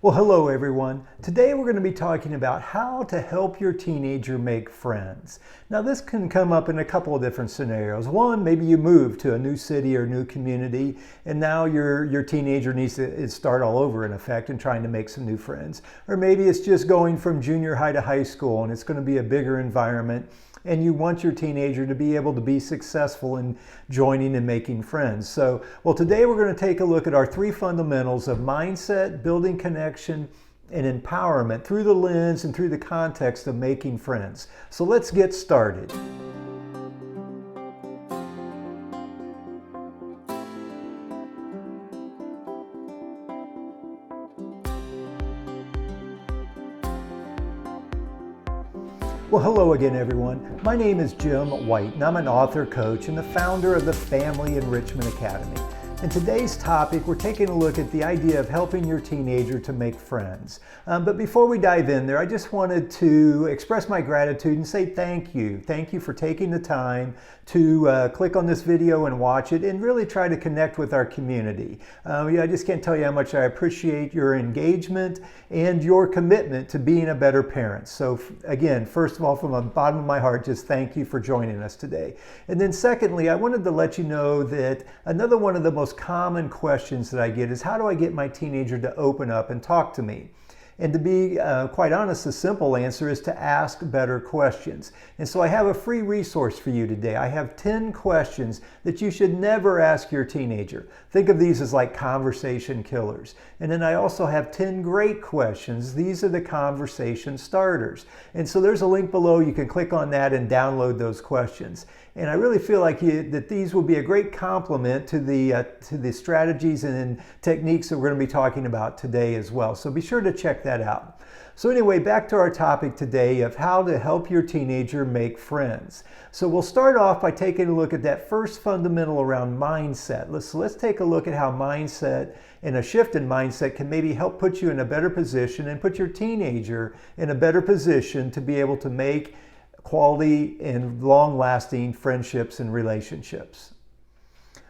Well, hello everyone. Today we're going to be talking about how to help your teenager make friends. Now this can come up in a couple of different scenarios. One, maybe you move to a new city or new community and now your teenager needs to start all over in effect and trying to make some new friends. Or maybe it's just going from junior high to high school and it's going to be a bigger environment and you want your teenager to be able to be successful in joining and making friends. So, today we're going to take a look at our three fundamentals of mindset, building connection, and empowerment through the lens and through the context of making friends. So let's get started. Well, hello again, everyone. My name is Jim White, and I'm an author, coach, and the founder of the Family Enrichment Academy. In today's topic, we're taking a look at the idea of helping your teenager to make friends. But before we dive in there, I just wanted to express my gratitude and say thank you. Thank you for taking the time to click on this video and watch it and really try to connect with our community. I just can't tell you how much I appreciate your engagement and your commitment to being a better parent. So again, first of all, from the bottom of my heart, just thank you for joining us today. And then secondly, I wanted to let you know that another one of the most common questions that I get is, how do I get my teenager to open up and talk to me? And to be quite honest, the simple answer is to ask better questions. And so I have a free resource for you today. I have 10 questions that you should never ask your teenager. Think of these as like conversation killers. And then I also have 10 great questions. These are the conversation starters. And so there's a link below. You can click on that and download those questions. And I really feel like that these will be a great complement to the strategies and techniques that we're going to be talking about today as well. So be sure to check that out. So anyway, back to our topic today of how to help your teenager make friends. So we'll start off by taking a look at that first fundamental around mindset. Let's take a look at how mindset and a shift in mindset can maybe help put you in a better position and put your teenager in a better position to be able to make quality and long-lasting friendships and relationships.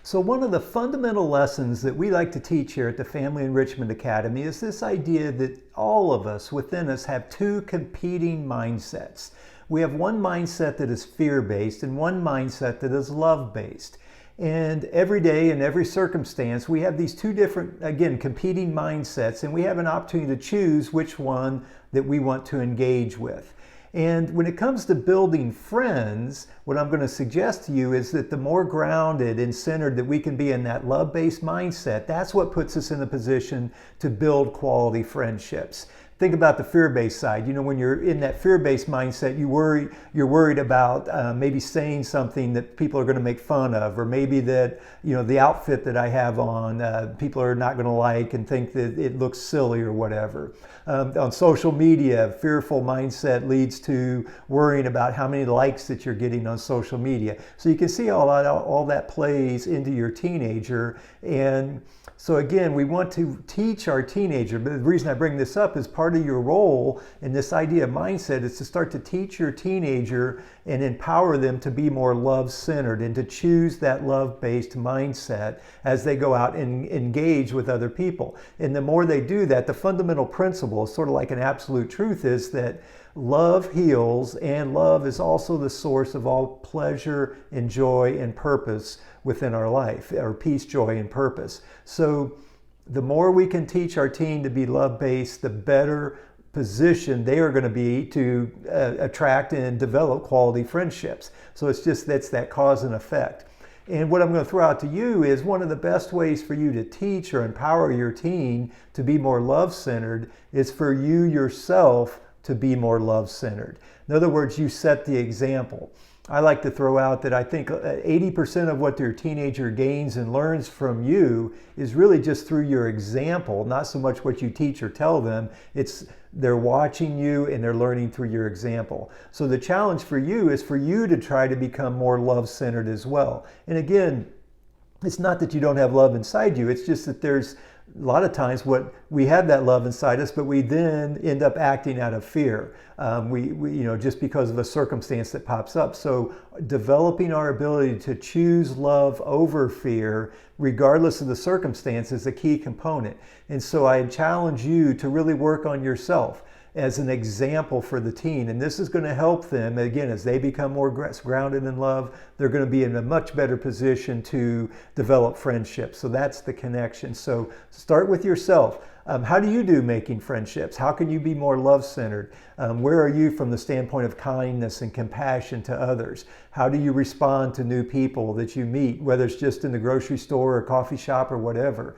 So one of the fundamental lessons that we like to teach here at the Family Enrichment Academy is this idea that all of us within us have two competing mindsets. We have one mindset that is fear-based and one mindset that is love-based. And every day in every circumstance, we have these two different, again, competing mindsets, and we have an opportunity to choose which one that we want to engage with. And when it comes to building friends, what I'm going to suggest to you is that the more grounded and centered that we can be in that love-based mindset, that's what puts us in a position to build quality friendships. Think about the fear-based side. You know, when you're in that fear-based mindset, you're worried about maybe saying something that people are going to make fun of, or maybe that, you know, the outfit that I have on, people are not going to like and think that it looks silly or whatever. On social media, fearful mindset leads to worrying about how many likes that you're getting on social media. So you can see all that plays into your teenager. And so again, we want to teach our teenager, but the reason I bring this up is part of your role in this idea of mindset is to start to teach your teenager and empower them to be more love-centered and to choose that love-based mindset as they go out and engage with other people. And the more they do that, the fundamental principle, sort of like an absolute truth, is that love heals, and love is also the source of all pleasure and joy and purpose within our life, or peace, joy, and purpose. So the more we can teach our teen to be love-based, the better position they are going to be to attract and develop quality friendships. So that's that cause and effect. And what I'm going to throw out to you is one of the best ways for you to teach or empower your teen to be more love-centered is for you yourself to be more love-centered. In other words, you set the example. I like to throw out that I think 80% of what your teenager gains and learns from you is really just through your example, not so much what you teach or tell them. It's they're watching you and they're learning through your example. So the challenge for you is for you to try to become more love-centered as well. And again, it's not that you don't have love inside you, it's just that there's a lot of times what we have that love inside us, but we then end up acting out of fear. Just because of a circumstance that pops up. So developing our ability to choose love over fear, regardless of the circumstance, is a key component. And so I challenge you to really work on yourself as an example for the teen. And this is going to help them, again, as they become more grounded in love, they're going to be in a much better position to develop friendships. So that's the connection. So start with yourself. How do you do making friendships? How can you be more love-centered? Where are you from the standpoint of kindness and compassion to others? How do you respond to new people that you meet, whether it's just in the grocery store or coffee shop or whatever?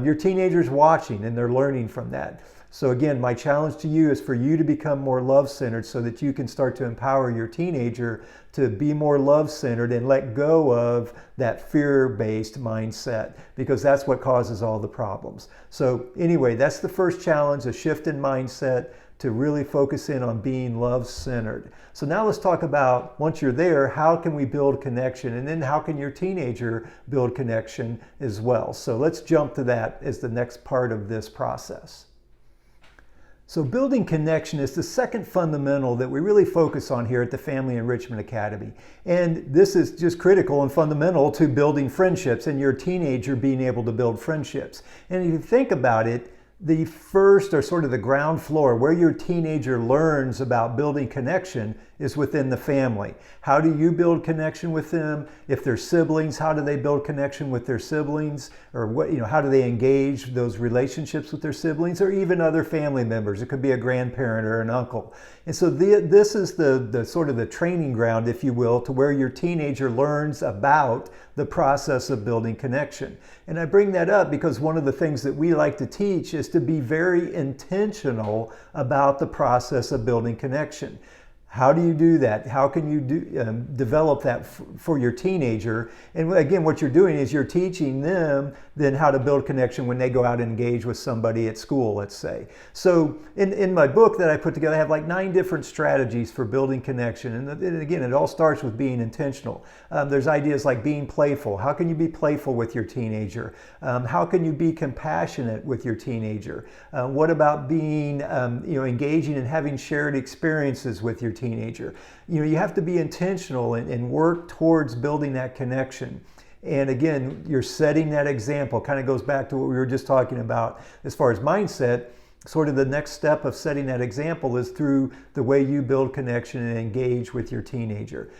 Your teenager's watching and they're learning from that. So again, my challenge to you is for you to become more love-centered so that you can start to empower your teenager to be more love-centered and let go of that fear-based mindset, because that's what causes all the problems. So anyway, that's the first challenge, a shift in mindset to really focus in on being love-centered. So now let's talk about, once you're there, how can we build connection? And then how can your teenager build connection as well? So let's jump to that as the next part of this process. So building connection is the second fundamental that we really focus on here at the Family Enrichment Academy. And this is just critical and fundamental to building friendships and your teenager being able to build friendships. And if you think about it, the first, or sort of the ground floor where your teenager learns about building connection, is within the family. How do you build connection with them? If they're siblings, how do they build connection with their siblings? Or what, how do they engage those relationships with their siblings, or even other family members? It could be a grandparent or an uncle. And so this is the sort of the training ground, if you will, to where your teenager learns about the process of building connection. And I bring that up because one of the things that we like to teach is to be very intentional about the process of building connection. How do you do that? How can you develop that for your teenager? And again, what you're doing is you're teaching them then how to build connection when they go out and engage with somebody at school, let's say. So in my book that I put together, I have like 9 different strategies for building connection. And again, it all starts with being intentional. There's ideas like being playful. How can you be playful with your teenager? How can you be compassionate with your teenager? What about being, engaging and having shared experiences with your teenager? You have to be intentional and work towards building that connection. And again, you're setting that example. Kind of goes back to what we were just talking about as far as mindset. Sort of the next step of setting that example is through the way you build connection and engage with your teenager.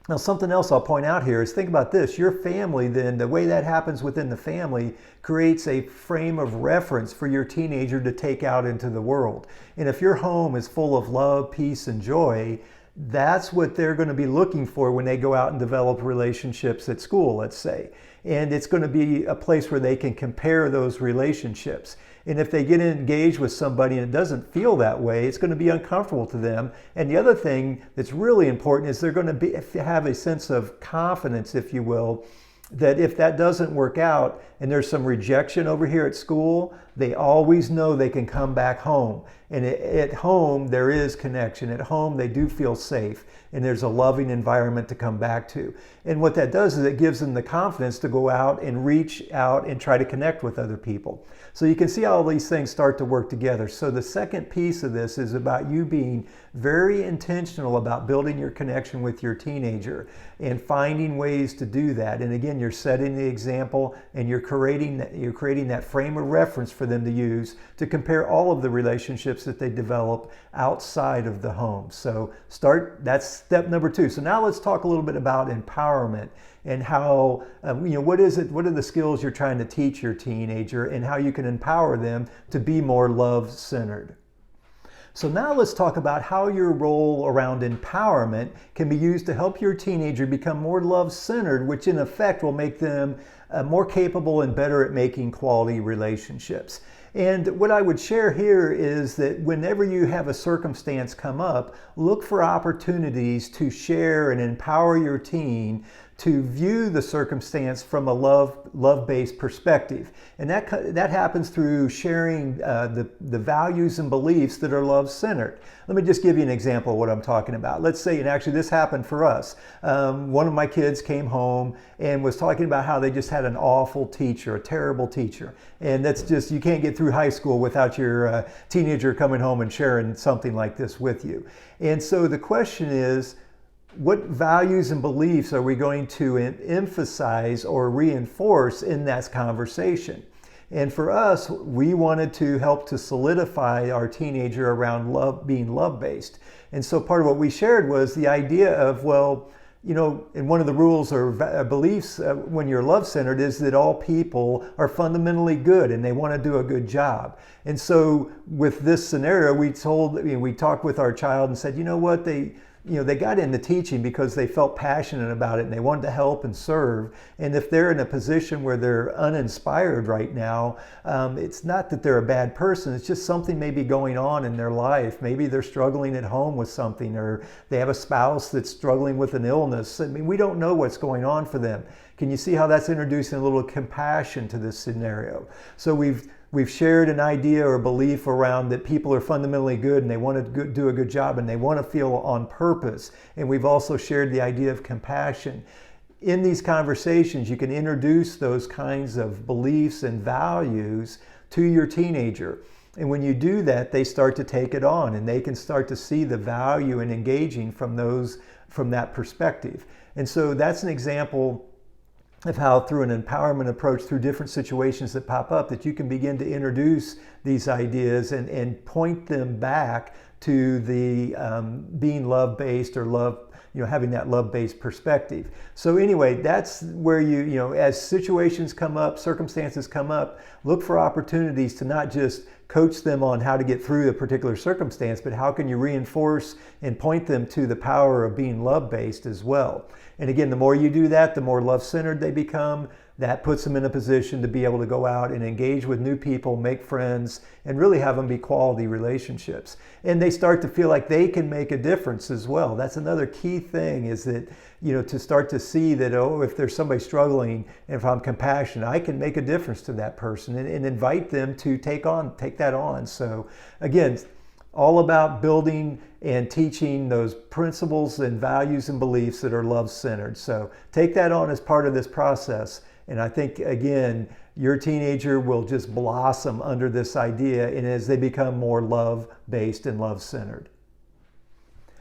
Now, something else I'll point out here is, think about this. Your family, then, the way that happens within the family creates a frame of reference for your teenager to take out into the world. And if your home is full of love, peace, and joy, that's what they're going to be looking for when they go out and develop relationships at school, let's say. And it's going to be a place where they can compare those relationships. And if they get engaged with somebody and it doesn't feel that way, it's going to be uncomfortable to them. And the other thing that's really important is they're going to have a sense of confidence, if you will, that if that doesn't work out and there's some rejection over here at school, they always know they can come back home. And at home, there is connection. At home, they do feel safe, and there's a loving environment to come back to. And what that does is it gives them the confidence to go out and reach out and try to connect with other people. So you can see how all these things start to work together. So the second piece of this is about you being very intentional about building your connection with your teenager and finding ways to do that. And again, you're setting the example, and you're creating that frame of reference for them to use to compare all of the relationships that they develop outside of the home. So that's step number 2. So now let's talk a little bit about empowerment and how, what are the skills you're trying to teach your teenager and how you can empower them to be more love-centered. So now let's talk about how your role around empowerment can be used to help your teenager become more love-centered, which in effect will make them more capable and better at making quality relationships. And what I would share here is that whenever you have a circumstance come up, look for opportunities to share and empower your teen to view the circumstance from a love-based perspective. And that happens through sharing the values and beliefs that are love-centered. Let me just give you an example of what I'm talking about. Let's say, and actually this happened for us. One of my kids came home and was talking about how they just had an awful teacher, a terrible teacher. And that's just, you can't get through high school without your teenager coming home and sharing something like this with you. And so the question is, what values and beliefs are we going to emphasize or reinforce in that conversation? And for us, we wanted to help to solidify our teenager around love, being love-based. And so part of what we shared was the idea of, well, you know, and one of the rules or beliefs when you're love-centered is that all people are fundamentally good and they want to do a good job. And so with this scenario, we talked with our child and said, you know what, they got into teaching because they felt passionate about it and they wanted to help and serve. And if they're in a position where they're uninspired right now, it's not that they're a bad person, it's just something may be going on in their life. Maybe they're struggling at home with something, or they have a spouse that's struggling with an illness. I mean, we don't know what's going on for them. Can you see how that's introducing a little compassion to this scenario? So we've shared an idea or belief around that people are fundamentally good and they want to do a good job and they want to feel on purpose. And we've also shared the idea of compassion. In these conversations, you can introduce those kinds of beliefs and values to your teenager. And when you do that, they start to take it on and they can start to see the value in engaging from that perspective. And so that's an example of how through an empowerment approach, through different situations that pop up, that you can begin to introduce these ideas and point them back to the being love-based or having that love-based perspective. So anyway, that's where as situations come up, circumstances come up, look for opportunities to not just coach them on how to get through a particular circumstance, but how can you reinforce and point them to the power of being love-based as well. And again, the more you do that, the more love-centered they become. That puts them in a position to be able to go out and engage with new people, make friends, and really have them be quality relationships. And they start to feel like they can make a difference as well. That's another key thing, is that, to start to see that, if there's somebody struggling, and if I'm compassionate, I can make a difference to that person and invite them to take that on. So again, all about building and teaching those principles and values and beliefs that are love-centered. So take that on as part of this process. And I think, again, your teenager will just blossom under this idea, and as they become more love-based and love-centered.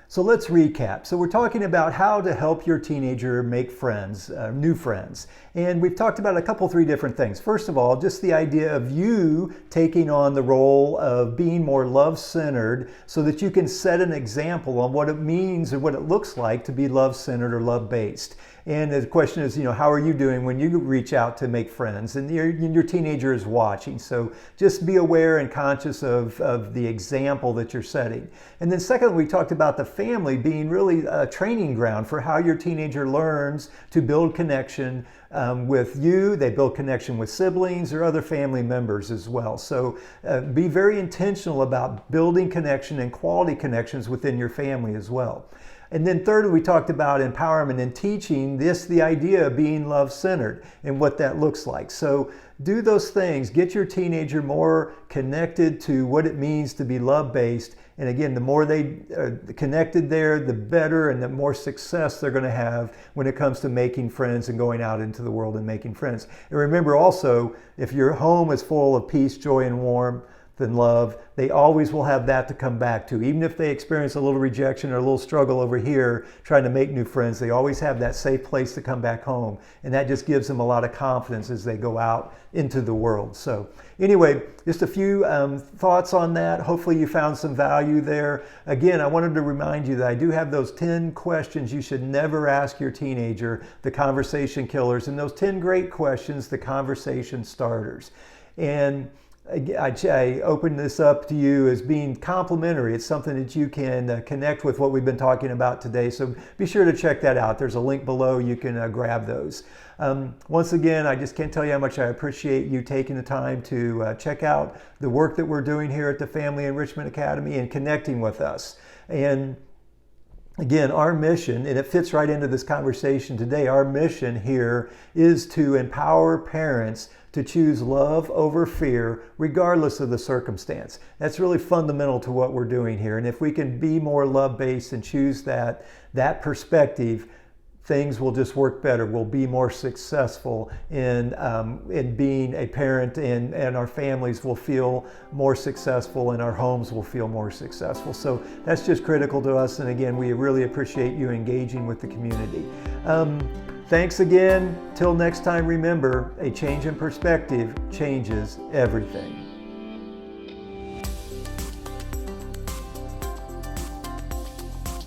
So let's recap. So we're talking about how to help your teenager make friends, new friends. And we've talked about three different things. First of all, just the idea of you taking on the role of being more love-centered so that you can set an example on what it means or what it looks like to be love-centered or love-based. And the question is, how are you doing when you reach out to make friends and your teenager is watching? So just be aware and conscious of the example that you're setting. And then secondly, we talked about the family being really a training ground for how your teenager learns to build connection with you. They build connection with siblings or other family members as well. So be very intentional about building connection and quality connections within your family as well. And then thirdly, we talked about empowerment and teaching the idea of being love-centered and what that looks like. So do those things, get your teenager more connected to what it means to be love-based. And again, the more they are connected there, the better and the more success they're going to have when it comes to making friends and going out into the world and making friends. And remember also, if your home is full of peace, joy, and warmth, than love, they always will have that to come back to. Even if they experience a little rejection or a little struggle over here trying to make new friends, they always have that safe place to come back home. And that just gives them a lot of confidence as they go out into the world. So anyway, just a few thoughts on that. Hopefully you found some value there. Again, I wanted to remind you that I do have those 10 questions you should never ask your teenager, the conversation killers, and those 10 great questions, the conversation starters. And I open this up to you as being complimentary. It's something that you can connect with what we've been talking about today. So be sure to check that out. There's a link below. You can grab those. Once again, I just can't tell you how much I appreciate you taking the time to check out the work that we're doing here at the Family Enrichment Academy and connecting with us. And Again, our mission, and it fits right into this conversation today, our mission here is to empower parents to choose love over fear, regardless of the circumstance. That's really fundamental to what we're doing here. And if we can be more love-based and choose that perspective, things will just work better. We'll be more successful in being a parent, and our families will feel more successful, and our homes will feel more successful. So that's just critical to us. And again, we really appreciate you engaging with the community. Thanks again. Till next time, remember, a change in perspective changes everything.